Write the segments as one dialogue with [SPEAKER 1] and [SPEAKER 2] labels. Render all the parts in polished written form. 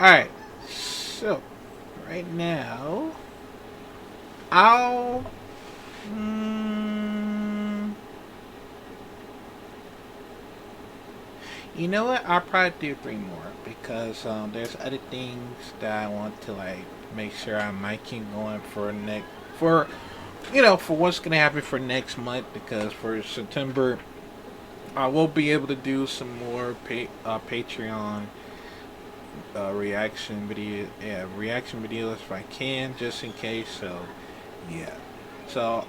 [SPEAKER 1] Alright, so right now, I'll. Mm, you know what? I'll probably do three more because there's other things that I want to like make sure I might keep going for next for for what's gonna happen for next month because for September I will be able to do some more Patreon reaction videos if I can, just in case. So, yeah. So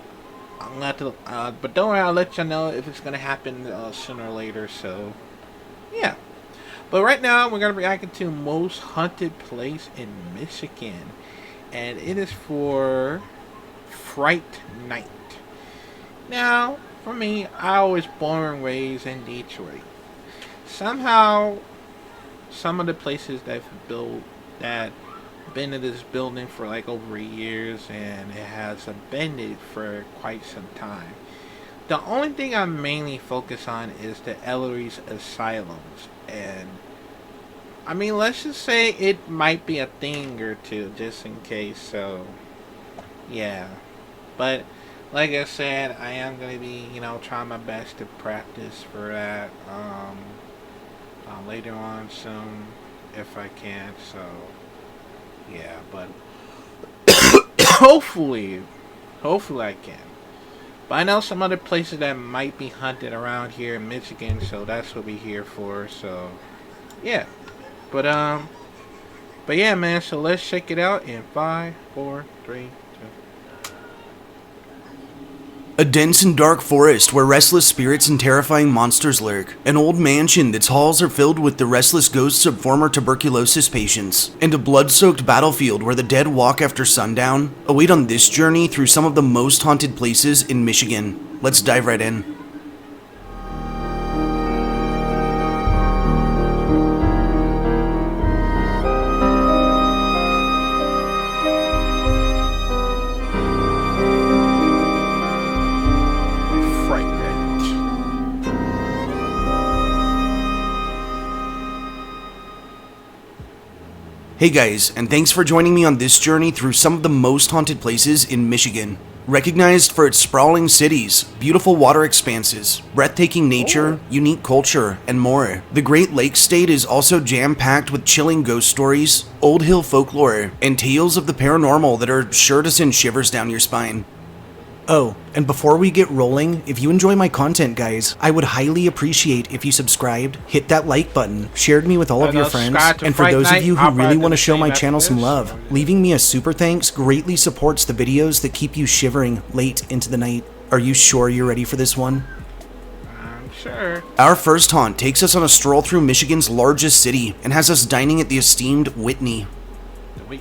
[SPEAKER 1] I'm gonna have to, but don't worry, I'll let you know if it's gonna happen sooner or later. So, yeah. But right now we're gonna react to most haunted place in Michigan, and it is for Fright Night. Now, for me, I was born and raised in Detroit. Somehow, some of the places that have built that been in this building for like over years and it has abandoned for quite some time. The only thing I mainly focus on is the Ellery's asylums, and I mean, let's just say it might be a thing or two just in case. So yeah, but like I said, I am gonna be trying my best to practice for that. Later on soon if I can. So yeah, but hopefully, hopefully I can. But I know some other places that might be haunted around here in Michigan, so that's what we're here for. So yeah, but but yeah, man. So let's check it out in 5, 4, 3, 2.
[SPEAKER 2] A dense and dark forest where restless spirits and terrifying monsters lurk. An old mansion that's halls are filled with the restless ghosts of former tuberculosis patients. And a blood-soaked battlefield where the dead walk after sundown await on this journey through some of the most haunted places in Michigan. Let's dive right in. Hey guys, and thanks for joining me on this journey through some of the most haunted places in Michigan. Recognized for its sprawling cities, beautiful water expanses, breathtaking nature, unique culture, and more, the Great Lakes State is also jam-packed with chilling ghost stories, old hill folklore, and tales of the paranormal that are sure to send shivers down your spine. Oh, and before we get rolling, if you enjoy my content, guys, I would highly appreciate if you subscribed, hit that like button, shared me with all of your friends, and for those of you who really want to show my channel some love, leaving me a super thanks greatly supports the videos that keep you shivering late into the night. Are you sure you're ready for this one?
[SPEAKER 1] I'm sure.
[SPEAKER 2] Our first haunt takes us on a stroll through Michigan's largest city and has us dining at the esteemed Whitney.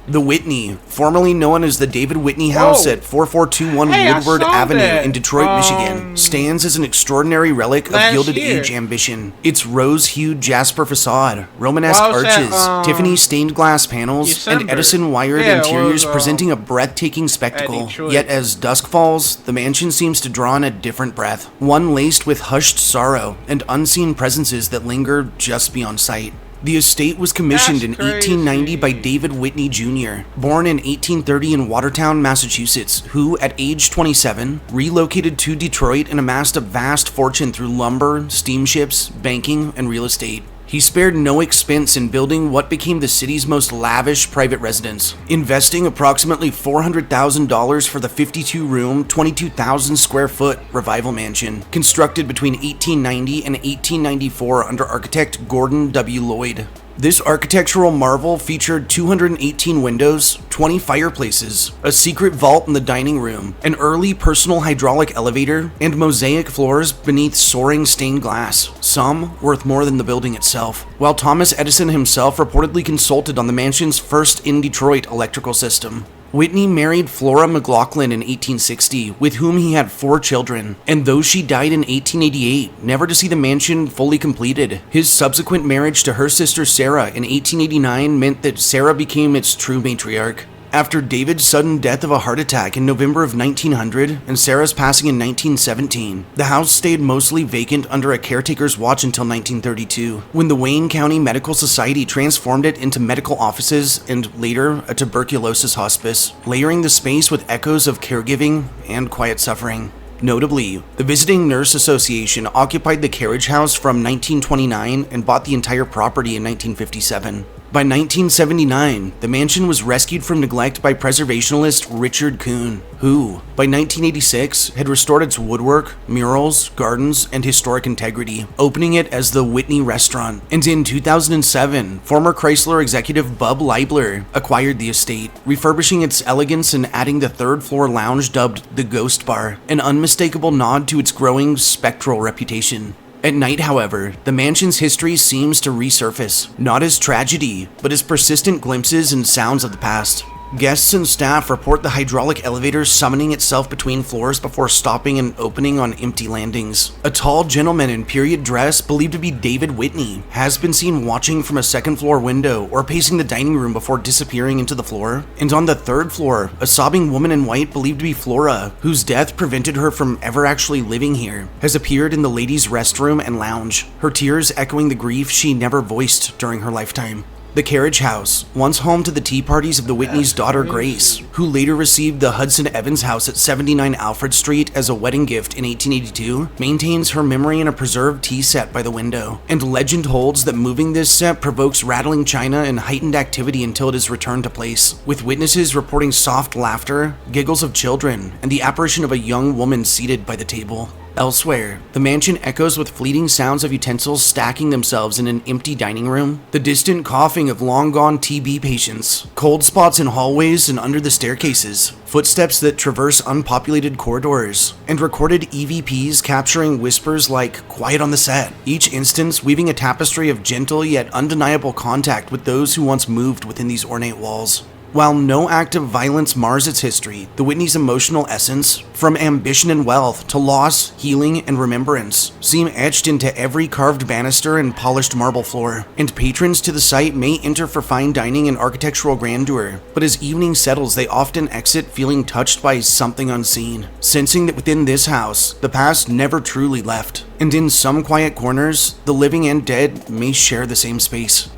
[SPEAKER 2] The Whitney, formerly known as the David Whitney House at 4421 Woodward Avenue in Detroit, Michigan, stands as an extraordinary relic of Gilded Age ambition. Its rose-hued jasper facade, Romanesque arches, Tiffany stained glass panels, and Edison wired interiors presenting a breathtaking spectacle. Yet as dusk falls, the mansion seems to draw in a different breath, one laced with hushed sorrow and unseen presences that linger just beyond sight. The estate was commissioned in 1890 by David Whitney Jr., born in 1830 in Watertown, Massachusetts, who, at age 27, relocated to Detroit and amassed a vast fortune through lumber, steamships, banking, and real estate. He spared no expense in building what became the city's most lavish private residence, investing approximately $400,000 for the 52-room, 22,000 square foot Revival Mansion, constructed between 1890 and 1894 under architect Gordon W. Lloyd. This architectural marvel featured 218 windows, 20 fireplaces, a secret vault in the dining room, an early personal hydraulic elevator, and mosaic floors beneath soaring stained glass, some worth more than the building itself. While Thomas Edison himself reportedly consulted on the mansion's first in Detroit electrical system. Whitney married Flora McLaughlin in 1860, with whom he had 4 children, and though she died in 1888, never to see the mansion fully completed, his subsequent marriage to her sister Sarah in 1889 meant that Sarah became its true matriarch. After David's sudden death of a heart attack in November of 1900 and Sarah's passing in 1917, the house stayed mostly vacant under a caretaker's watch until 1932, when the Wayne County Medical Society transformed it into medical offices and later a tuberculosis hospice, layering the space with echoes of caregiving and quiet suffering. Notably, the Visiting Nurse Association occupied the carriage house from 1929 and bought the entire property in 1957. By 1979, the mansion was rescued from neglect by preservationist Richard Kuhn, who, by 1986, had restored its woodwork, murals, gardens, and historic integrity, opening it as the Whitney Restaurant. And in 2007, former Chrysler executive Bub Leibler acquired the estate, refurbishing its elegance and adding the third-floor lounge dubbed the Ghost Bar, an unmistakable nod to its growing spectral reputation. At night, however, the mansion's history seems to resurface, not as tragedy, but as persistent glimpses and sounds of the past. Guests and staff report the hydraulic elevator summoning itself between floors before stopping and opening on empty landings. A tall gentleman in period dress, believed to be David Whitney, has been seen watching from a second-floor window or pacing the dining room before disappearing into the floor. And on the third floor, a sobbing woman in white, believed to be Flora, whose death prevented her from ever actually living here, has appeared in the ladies' restroom and lounge, her tears echoing the grief she never voiced during her lifetime. The carriage house, once home to the tea parties of the Whitney's daughter Grace, who later received the Hudson Evans house at 79 Alfred Street as a wedding gift in 1882, maintains her memory in a preserved tea set by the window. And legend holds that moving this set provokes rattling china and heightened activity until it is returned to place, with witnesses reporting soft laughter, giggles of children, and the apparition of a young woman seated by the table. Elsewhere, the mansion echoes with fleeting sounds of utensils stacking themselves in an empty dining room, the distant coughing of long-gone TB patients, cold spots in hallways and under the staircases, footsteps that traverse unpopulated corridors, and recorded EVPs capturing whispers like "quiet on the set," each instance weaving a tapestry of gentle yet undeniable contact with those who once moved within these ornate walls. While no act of violence mars its history, the Whitney's emotional essence, from ambition and wealth to loss, healing, and remembrance, seem etched into every carved banister and polished marble floor, and patrons to the site may enter for fine dining and architectural grandeur, but as evening settles they often exit feeling touched by something unseen, sensing that within this house, the past never truly left, and in some quiet corners, the living and dead may share the same space.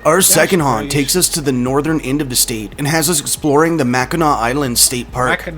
[SPEAKER 2] Our second haunt takes us to the northern end of the state and has us exploring the Mackinac Island State Park.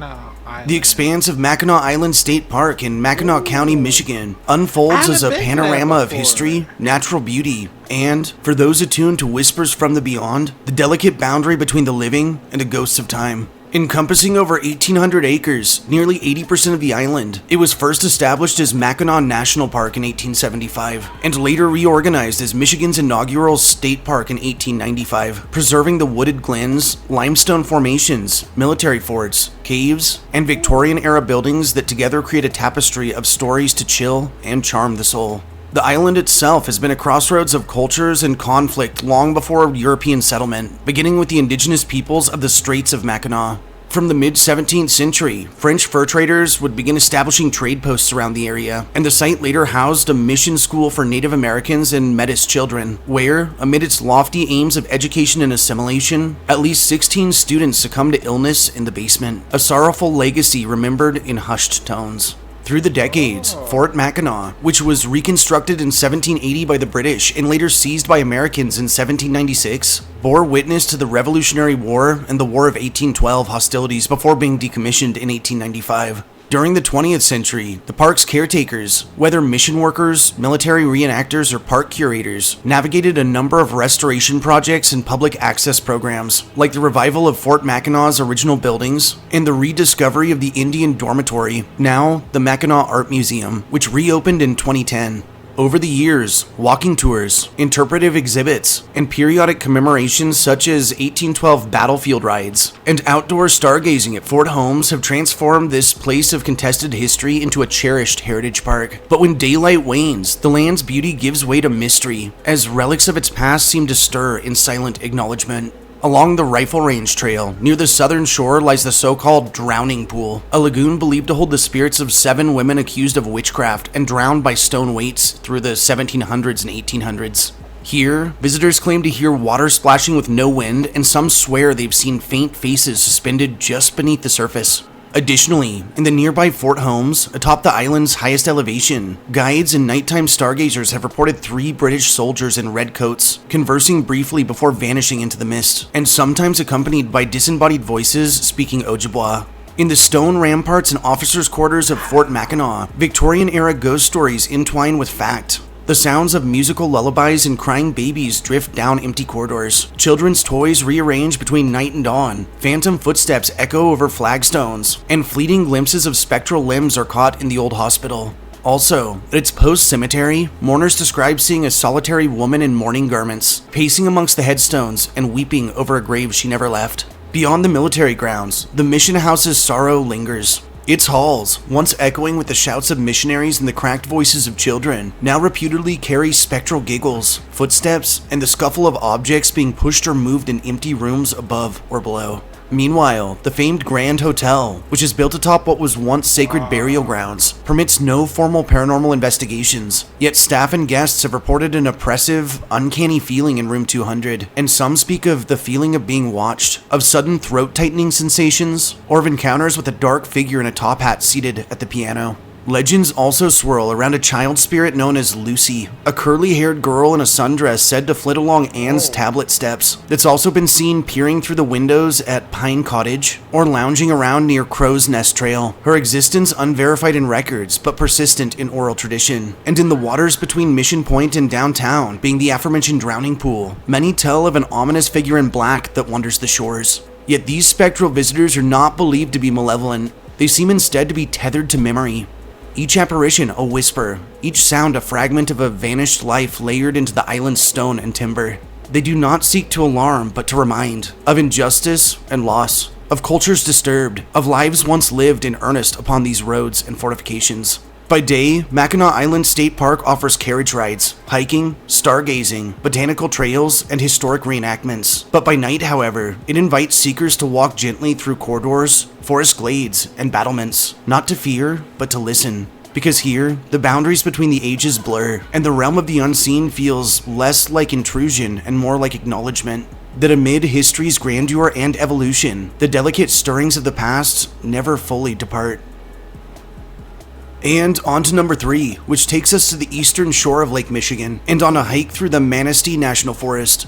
[SPEAKER 2] The expanse of Mackinac Island State Park in Mackinac County, Michigan, unfolds as a panorama of history, natural beauty, and, for those attuned to whispers from the beyond, the delicate boundary between the living and the ghosts of time. Encompassing over 1,800 acres, nearly 80% of the island, it was first established as Mackinac National Park in 1875, and later reorganized as Michigan's inaugural state park in 1895, preserving the wooded glens, limestone formations, military forts, caves, and Victorian-era buildings that together create a tapestry of stories to chill and charm the soul. The island itself has been a crossroads of cultures and conflict long before European settlement, beginning with the indigenous peoples of the Straits of Mackinac. From the mid-17th century, French fur traders would begin establishing trade posts around the area, and the site later housed a mission school for Native Americans and Metis children, where, amid its lofty aims of education and assimilation, at least 16 students succumbed to illness in the basement, a sorrowful legacy remembered in hushed tones. Through the decades, Fort Mackinac, which was reconstructed in 1780 by the British and later seized by Americans in 1796, bore witness to the Revolutionary War and the War of 1812 hostilities before being decommissioned in 1895. During the 20th century, the park's caretakers, whether mission workers, military reenactors, or park curators, navigated a number of restoration projects and public access programs, like the revival of Fort Mackinac's original buildings and the rediscovery of the Indian Dormitory, now the Mackinac Art Museum, which reopened in 2010. Over the years, walking tours, interpretive exhibits, and periodic commemorations such as 1812 battlefield rides and outdoor stargazing at Fort Holmes have transformed this place of contested history into a cherished heritage park. But when daylight wanes, the land's beauty gives way to mystery, as relics of its past seem to stir in silent acknowledgement. Along the Rifle Range Trail, near the southern shore, lies the so-called Drowning Pool, a lagoon believed to hold the spirits of 7 women accused of witchcraft and drowned by stone weights through the 1700s and 1800s. Here, visitors claim to hear water splashing with no wind, and some swear they've seen faint faces suspended just beneath the surface. Additionally, in the nearby Fort Holmes, atop the island's highest elevation, guides and nighttime stargazers have reported 3 British soldiers in red coats, conversing briefly before vanishing into the mist, and sometimes accompanied by disembodied voices speaking Ojibwa. In the stone ramparts and officers' quarters of Fort Mackinac, Victorian-era ghost stories entwine with fact. The sounds of musical lullabies and crying babies drift down empty corridors. Children's toys rearrange between night and dawn. Phantom footsteps echo over flagstones, and fleeting glimpses of spectral limbs are caught in the old hospital. Also, at its post-cemetery, mourners describe seeing a solitary woman in mourning garments, pacing amongst the headstones and weeping over a grave she never left. Beyond the military grounds, the mission house's sorrow lingers. Its halls, once echoing with the shouts of missionaries and the cracked voices of children, now reputedly carry spectral giggles, footsteps, and the scuffle of objects being pushed or moved in empty rooms above or below. Meanwhile, the famed Grand Hotel, which is built atop what was once sacred burial grounds, permits no formal paranormal investigations, yet staff and guests have reported an oppressive, uncanny feeling in room 200, and some speak of the feeling of being watched, of sudden throat-tightening sensations, or of encounters with a dark figure in a top hat seated at the piano. Legends also swirl around a child spirit known as Lucy, a curly-haired girl in a sundress said to flit along Anne's tablet steps, that's also been seen peering through the windows at Pine Cottage, or lounging around near Crow's Nest Trail, her existence unverified in records, but persistent in oral tradition. And in the waters between Mission Point and downtown, being the aforementioned drowning pool, many tell of an ominous figure in black that wanders the shores. Yet these spectral visitors are not believed to be malevolent. They seem instead to be tethered to memory. Each apparition a whisper, each sound a fragment of a vanished life layered into the island's stone and timber. They do not seek to alarm, but to remind of injustice and loss, of cultures disturbed, of lives once lived in earnest upon these roads and fortifications. By day, Mackinac Island State Park offers carriage rides, hiking, stargazing, botanical trails, and historic reenactments. But by night, however, it invites seekers to walk gently through corridors, forest glades, and battlements, not to fear, but to listen. Because here, the boundaries between the ages blur, and the realm of the unseen feels less like intrusion and more like acknowledgement. That amid history's grandeur and evolution, the delicate stirrings of the past never fully depart. And on to number 3, which takes us to the eastern shore of Lake Michigan, and on a hike through the Manistee National Forest.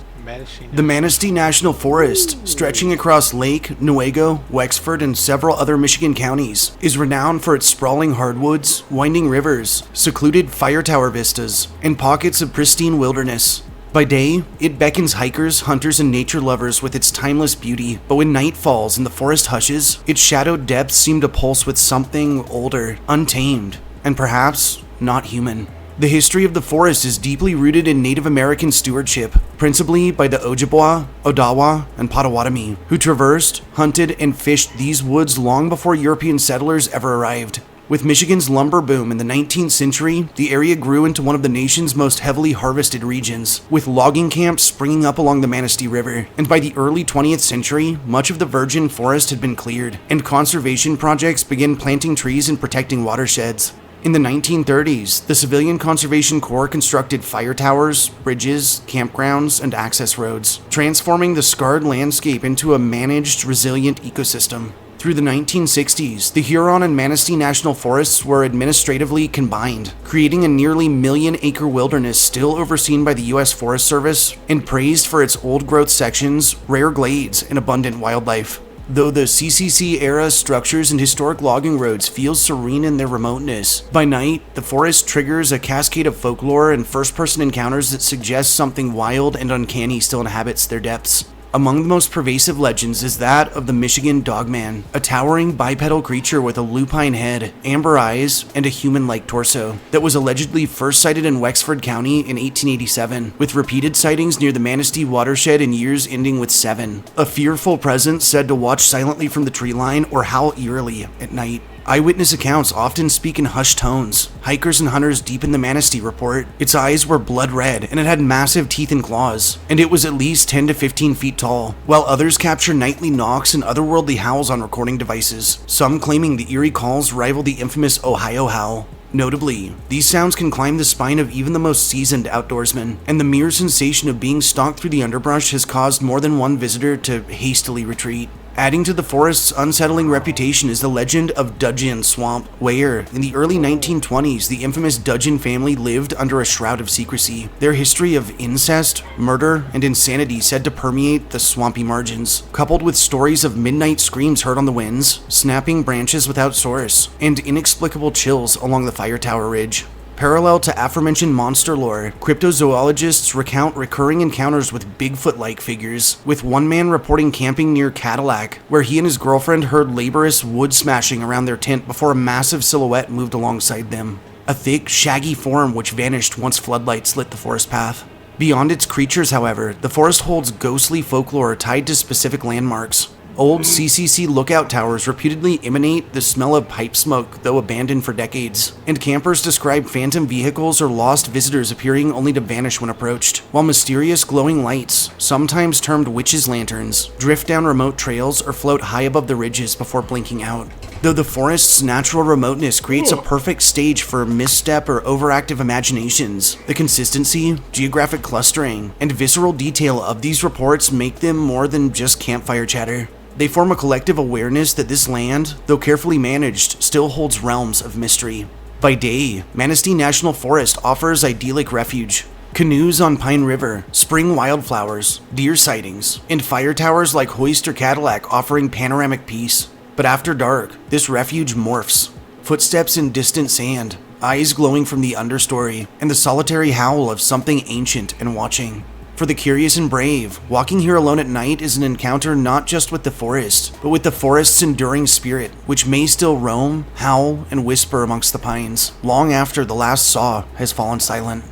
[SPEAKER 2] The Manistee National Forest, stretching across Lake, Newaygo, Wexford, and several other Michigan counties, is renowned for its sprawling hardwoods, winding rivers, secluded fire tower vistas, and pockets of pristine wilderness. By day, it beckons hikers, hunters, and nature lovers with its timeless beauty, but when night falls and the forest hushes, its shadowed depths seem to pulse with something older, untamed, and perhaps not human. The history of the forest is deeply rooted in Native American stewardship, principally by the Ojibwa, Odawa, and Potawatomi, who traversed, hunted, and fished these woods long before European settlers ever arrived. With Michigan's lumber boom in the 19th century, the area grew into one of the nation's most heavily harvested regions, with logging camps springing up along the Manistee River. And by the early 20th century, much of the virgin forest had been cleared, and conservation projects began planting trees and protecting watersheds. In the 1930s, the Civilian Conservation Corps constructed fire towers, bridges, campgrounds, and access roads, transforming the scarred landscape into a managed, resilient ecosystem. Through the 1960s, the Huron and Manistee National Forests were administratively combined, creating a nearly million-acre wilderness still overseen by the U.S. Forest Service and praised for its old-growth sections, rare glades, and abundant wildlife. Though the CCC-era structures and historic logging roads feel serene in their remoteness, by night, the forest triggers a cascade of folklore and first-person encounters that suggest something wild and uncanny still inhabits their depths. Among the most pervasive legends is that of the Michigan Dogman, a towering bipedal creature with a lupine head, amber eyes, and a human-like torso, that was allegedly first sighted in Wexford County in 1887, with repeated sightings near the Manistee watershed in years ending with 7. A fearful presence said to watch silently from the tree line or howl eerily at night. Eyewitness accounts often speak in hushed tones. Hikers and hunters deep in the Manistee report its eyes were blood red and it had massive teeth and claws, and it was at least 10 to 15 feet tall, while others capture nightly knocks and otherworldly howls on recording devices, some claiming the eerie calls rival the infamous Ohio howl. Notably, these sounds can climb the spine of even the most seasoned outdoorsmen, and the mere sensation of being stalked through the underbrush has caused more than one visitor to hastily retreat. Adding to the forest's unsettling reputation is the legend of Dudgeon Swamp, where, in the early 1920s, the infamous Dudgeon family lived under a shroud of secrecy. Their history of incest, murder, and insanity said to permeate the swampy margins, coupled with stories of midnight screams heard on the winds, snapping branches without source, and inexplicable chills along the fire tower ridge. Parallel to aforementioned monster lore, cryptozoologists recount recurring encounters with Bigfoot-like figures, with one man reporting camping near Cadillac, where he and his girlfriend heard laborious wood smashing around their tent before a massive silhouette moved alongside them. A thick, shaggy form which vanished once floodlights lit the forest path. Beyond its creatures, however, the forest holds ghostly folklore tied to specific landmarks. Old CCC lookout towers reputedly emanate the smell of pipe smoke, though abandoned for decades, and campers describe phantom vehicles or lost visitors appearing only to vanish when approached, while mysterious glowing lights, sometimes termed witches' lanterns, drift down remote trails or float high above the ridges before blinking out. Though the forest's natural remoteness creates a perfect stage for misstep or overactive imaginations, the consistency, geographic clustering, and visceral detail of these reports make them more than just campfire chatter. They form a collective awareness that this land, though carefully managed, still holds realms of mystery. By day, Manistee National Forest offers idyllic refuge. Canoes on Pine River, spring wildflowers, deer sightings, and fire towers like Hoist or Cadillac offering panoramic peace. But after dark, this refuge morphs. Footsteps in distant sand, eyes glowing from the understory, and the solitary howl of something ancient and watching. For the curious and brave, walking here alone at night is an encounter not just with the forest, but with the forest's enduring spirit, which may still roam, howl, and whisper amongst the pines, long after the last saw has fallen silent.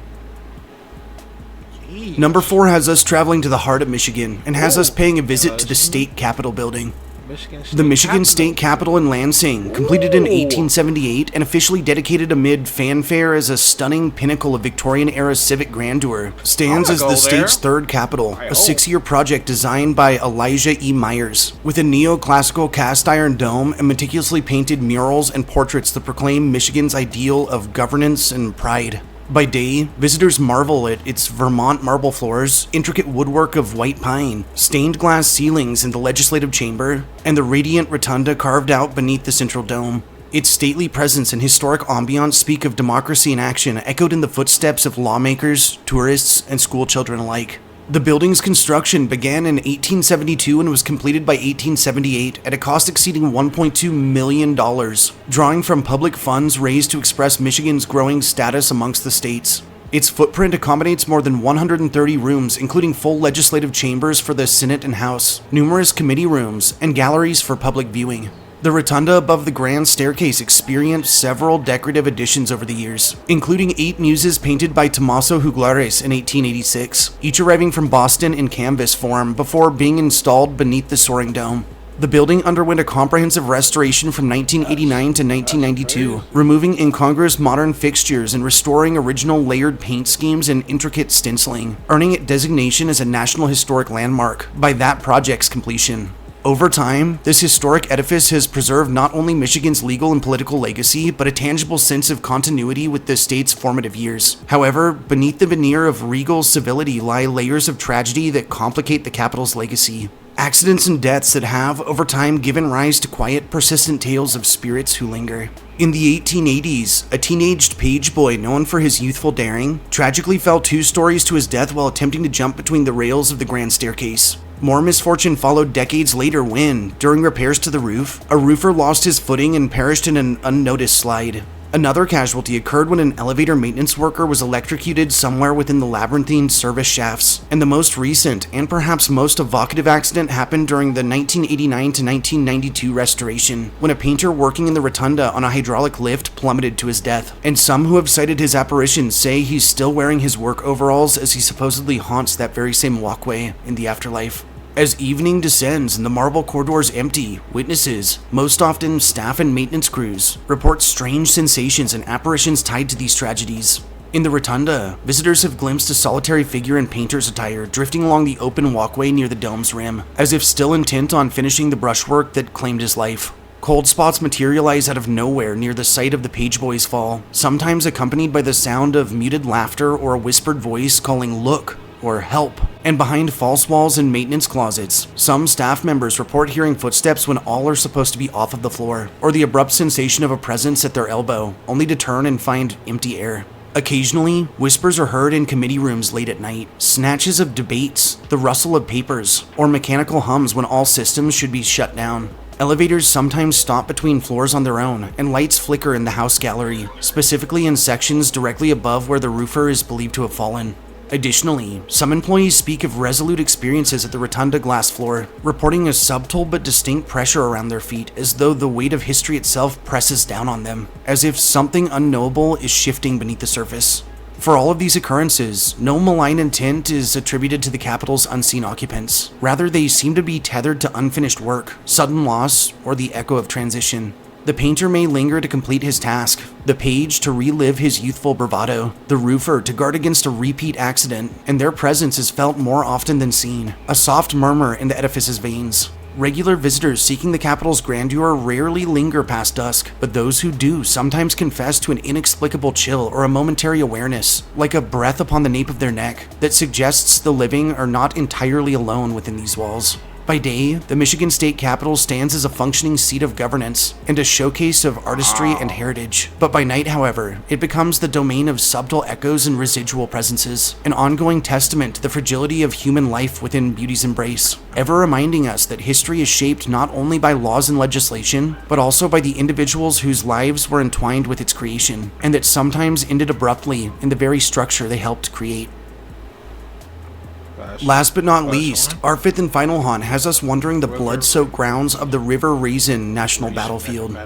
[SPEAKER 1] Jeez.
[SPEAKER 2] Number 4 has us traveling to the heart of Michigan, and has us paying a visit to the state capitol building. The Michigan State Capitol in Lansing, completed in 1878 and officially dedicated amid fanfare as a stunning pinnacle of Victorian-era civic grandeur, stands as the state's third capitol, a 6-year project designed by Elijah E. Myers, with a neoclassical cast-iron dome and meticulously painted murals and portraits that proclaim Michigan's ideal of governance and pride. By day, visitors marvel at its Vermont marble floors, intricate woodwork of white pine, stained glass ceilings in the legislative chamber, and the radiant rotunda carved out beneath the central dome. Its stately presence and historic ambiance speak of democracy in action, echoed in the footsteps of lawmakers, tourists, and schoolchildren alike. The building's construction began in 1872 and was completed by 1878 at a cost exceeding $1.2 million, drawing from public funds raised to express Michigan's growing status amongst the states. Its footprint accommodates more than 130 rooms, including full legislative chambers for the Senate and House, numerous committee rooms, and galleries for public viewing. The rotunda above the grand staircase experienced several decorative additions over the years, including 8 muses painted by Tommaso Juglares in 1886, each arriving from Boston in canvas form before being installed beneath the soaring dome. The building underwent a comprehensive restoration from 1989 to 1992, removing incongruous modern fixtures and restoring original layered paint schemes and intricate stenciling, earning it designation as a National Historic Landmark by that project's completion. Over time, this historic edifice has preserved not only Michigan's legal and political legacy, but a tangible sense of continuity with the state's formative years. However, beneath the veneer of regal civility lie layers of tragedy that complicate the capital's legacy. Accidents and deaths that have, over time, given rise to quiet, persistent tales of spirits who linger. In the 1880s, a teenaged page boy known for his youthful daring tragically fell 2 stories to his death while attempting to jump between the rails of the grand staircase. More misfortune followed decades later when, during repairs to the roof, a roofer lost his footing and perished in an unnoticed slide. Another casualty occurred when an elevator maintenance worker was electrocuted somewhere within the labyrinthine service shafts, and the most recent, and perhaps most evocative accident happened during the 1989 to 1992 restoration, when a painter working in the rotunda on a hydraulic lift plummeted to his death, and some who have cited his apparition say he's still wearing his work overalls as he supposedly haunts that very same walkway in the afterlife. As evening descends and the marble corridors empty, witnesses, most often staff and maintenance crews, report strange sensations and apparitions tied to these tragedies. In the rotunda, visitors have glimpsed a solitary figure in painter's attire drifting along the open walkway near the dome's rim, as if still intent on finishing the brushwork that claimed his life. Cold spots materialize out of nowhere near the site of the Page Boys' fall, sometimes accompanied by the sound of muted laughter or a whispered voice calling "look" or "help." And behind false walls and maintenance closets, some staff members report hearing footsteps when all are supposed to be off of the floor, or the abrupt sensation of a presence at their elbow, only to turn and find empty air. Occasionally, whispers are heard in committee rooms late at night, snatches of debates, the rustle of papers, or mechanical hums when all systems should be shut down. Elevators sometimes stop between floors on their own, and lights flicker in the house gallery, specifically in sections directly above where the roofer is believed to have fallen. Additionally, some employees speak of resolute experiences at the rotunda glass floor, reporting a subtle but distinct pressure around their feet as though the weight of history itself presses down on them, as if something unknowable is shifting beneath the surface. For all of these occurrences, no malign intent is attributed to the Capitol's unseen occupants. Rather, they seem to be tethered to unfinished work, sudden loss, or the echo of transition. The painter may linger to complete his task, the page to relive his youthful bravado, the roofer to guard against a repeat accident, and their presence is felt more often than seen, a soft murmur in the edifice's veins. Regular visitors seeking the Capitol's grandeur rarely linger past dusk, but those who do sometimes confess to an inexplicable chill or a momentary awareness, like a breath upon the nape of their neck, that suggests the living are not entirely alone within these walls. By day, the Michigan State Capitol stands as a functioning seat of governance and a showcase of artistry and heritage. But by night, however, it becomes the domain of subtle echoes and residual presences, an ongoing testament to the fragility of human life within beauty's embrace, ever reminding us that history is shaped not only by laws and legislation, but also by the individuals whose lives were entwined with its creation, and that sometimes ended abruptly in the very structure they helped create. Last but not least, our fifth and final haunt has us wandering the blood-soaked grounds of the River Raisin National Battlefield.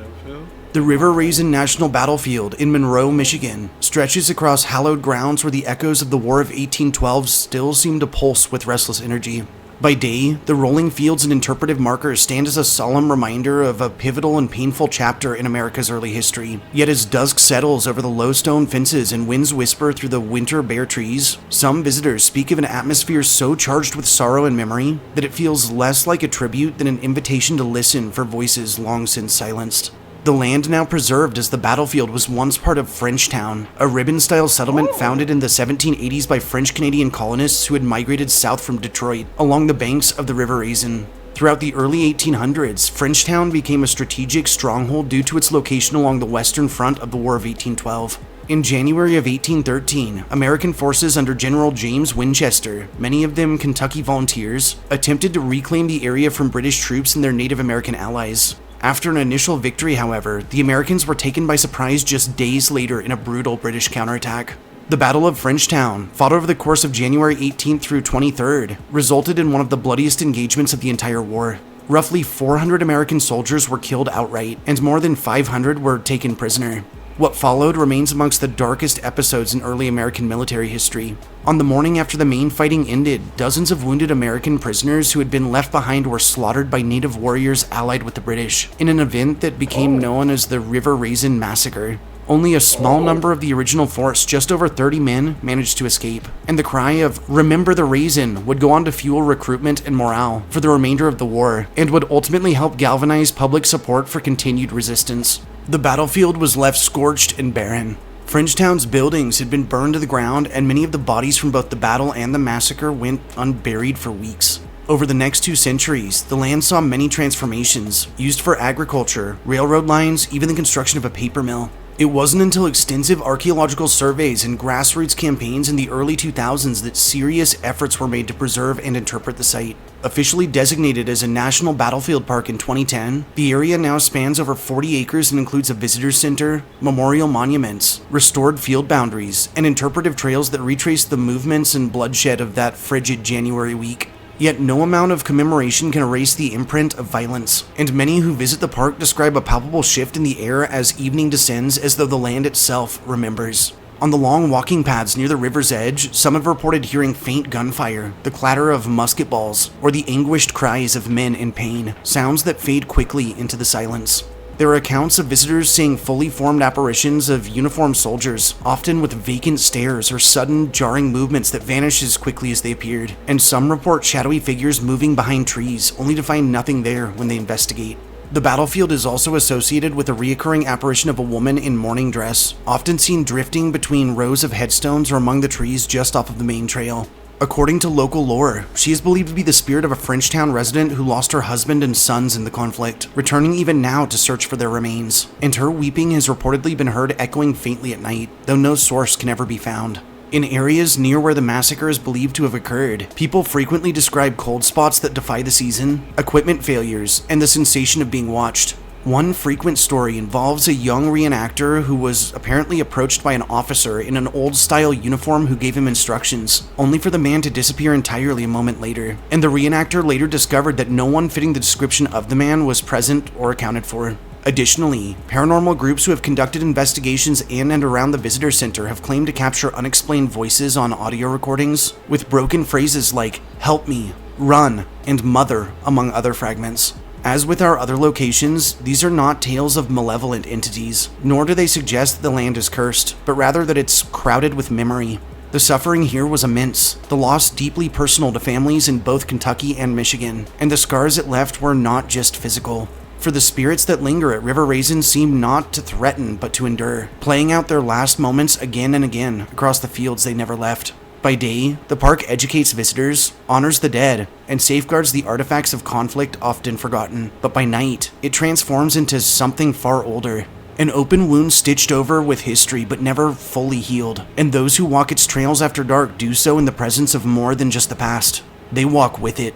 [SPEAKER 2] The River Raisin National Battlefield in Monroe, Michigan, stretches across hallowed grounds where the echoes of the War of 1812 still seem to pulse with restless energy. By day, the rolling fields and interpretive markers stand as a solemn reminder of a pivotal and painful chapter in America's early history. Yet as dusk settles over the low stone fences and winds whisper through the winter bare trees, some visitors speak of an atmosphere so charged with sorrow and memory that it feels less like a tribute than an invitation to listen for voices long since silenced. The land now preserved as the battlefield was once part of Frenchtown, a ribbon-style settlement founded in the 1780s by French-Canadian colonists who had migrated south from Detroit, along the banks of the River Raisin. Throughout the early 1800s, Frenchtown became a strategic stronghold due to its location along the western front of the War of 1812. In January of 1813, American forces under General James Winchester, many of them Kentucky volunteers, attempted to reclaim the area from British troops and their Native American allies. After an initial victory, however, the Americans were taken by surprise just days later in a brutal British counterattack. The Battle of Frenchtown, fought over the course of January 18th through 23rd, resulted in one of the bloodiest engagements of the entire war. Roughly 400 American soldiers were killed outright, and more than 500 were taken prisoner. What followed remains amongst the darkest episodes in early American military history. On the morning after the main fighting ended, dozens of wounded American prisoners who had been left behind were slaughtered by native warriors allied with the British, in an event that became known as the River Raisin Massacre. Only a small number of the original force, just over 30 men, managed to escape, and the cry of "Remember the Raisin" would go on to fuel recruitment and morale for the remainder of the war, and would ultimately help galvanize public support for continued resistance. The battlefield was left scorched and barren. Frenchtown's buildings had been burned to the ground, and many of the bodies from both the battle and the massacre went unburied for weeks. Over the next 2 centuries, the land saw many transformations, used for agriculture, railroad lines, even the construction of a paper mill. It wasn't until extensive archaeological surveys and grassroots campaigns in the early 2000s that serious efforts were made to preserve and interpret the site. Officially designated as a National Battlefield Park in 2010, the area now spans over 40 acres and includes a visitor center, memorial monuments, restored field boundaries, and interpretive trails that retrace the movements and bloodshed of that frigid January week. Yet no amount of commemoration can erase the imprint of violence, and many who visit the park describe a palpable shift in the air as evening descends, as though the land itself remembers. On the long walking paths near the river's edge, some have reported hearing faint gunfire, the clatter of musket balls, or the anguished cries of men in pain, sounds that fade quickly into the silence. There are accounts of visitors seeing fully formed apparitions of uniformed soldiers, often with vacant stares or sudden, jarring movements that vanish as quickly as they appeared, and some report shadowy figures moving behind trees, only to find nothing there when they investigate. The battlefield is also associated with a reoccurring apparition of a woman in mourning dress, often seen drifting between rows of headstones or among the trees just off of the main trail. According to local lore, she is believed to be the spirit of a Frenchtown resident who lost her husband and sons in the conflict, returning even now to search for their remains. And her weeping has reportedly been heard echoing faintly at night, though no source can ever be found. In areas near where the massacre is believed to have occurred, people frequently describe cold spots that defy the season, equipment failures, and the sensation of being watched. One frequent story involves a young reenactor who was apparently approached by an officer in an old-style uniform who gave him instructions, only for the man to disappear entirely a moment later, and the reenactor later discovered that no one fitting the description of the man was present or accounted for. Additionally, paranormal groups who have conducted investigations in and around the visitor center have claimed to capture unexplained voices on audio recordings, with broken phrases like, "help me," "run," and "mother," among other fragments. As with our other locations, these are not tales of malevolent entities, nor do they suggest that the land is cursed, but rather that it's crowded with memory. The suffering here was immense, the loss deeply personal to families in both Kentucky and Michigan, and the scars it left were not just physical. For the spirits that linger at River Raisin seem not to threaten but to endure, playing out their last moments again and again across the fields they never left. By day, the park educates visitors, honors the dead, and safeguards the artifacts of conflict often forgotten. But by night, it transforms into something far older. An open wound stitched over with history but never fully healed. And those who walk its trails after dark do so in the presence of more than just the past. They walk with it.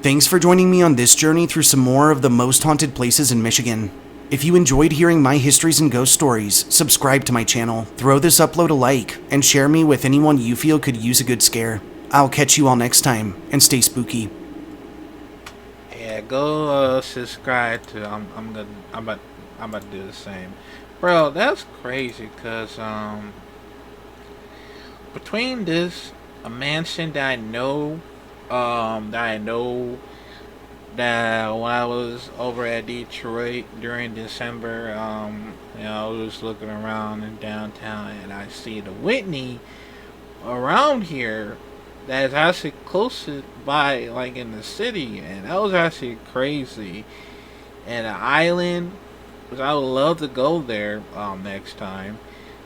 [SPEAKER 2] Thanks for joining me on this journey through some more of the most haunted places in Michigan. If you enjoyed hearing my histories and ghost stories, subscribe to my channel, throw this upload a like, and share me with anyone you feel could use a good scare. I'll catch you all next time, and stay spooky.
[SPEAKER 1] Yeah, go subscribe to. I'm about to do the same, bro. That's crazy, cause between this, a mansion that I know, that when I was over at Detroit during December, I was looking around in downtown and I see the Whitney around here that is actually close by, like in the city, and that was actually crazy. And an island, which I would love to go there next time.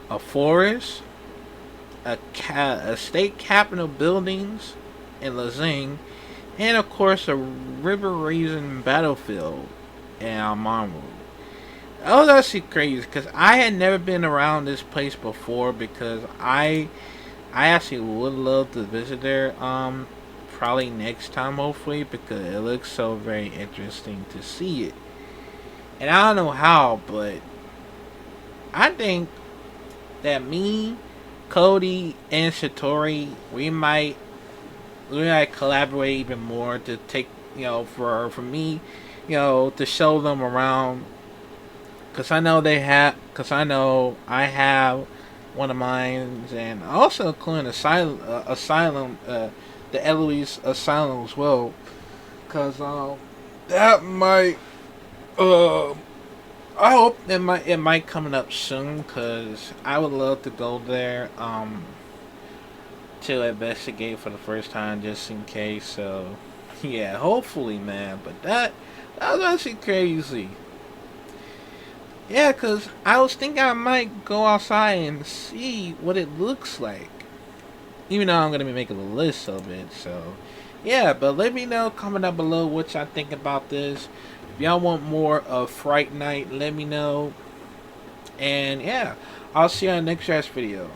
[SPEAKER 1] A forest, a state capitol buildings in Lansing, and of course a River Raisin battlefield in Almamo. That was actually crazy because I had never been around this place before, because I actually would love to visit there probably next time, hopefully, because it looks so very interesting to see it. And I don't know how, but I think that me, Cody, and Satori, we might collaborate even more to take, for me, to show them around, because I know I have one of mine, and also including Asylum, the Eloise Asylum as well, because that might, I hope it might coming up soon, because I would love to go there to investigate for the first time, just in case. So yeah, hopefully, man. But that was actually crazy. Yeah, because I was thinking I might go outside and see what it looks like, even though I'm going to be making a list of it. So yeah, but let me know, comment down below what y'all think about this. If y'all want more of Fright Night, let me know. And yeah, I'll see you on the next video.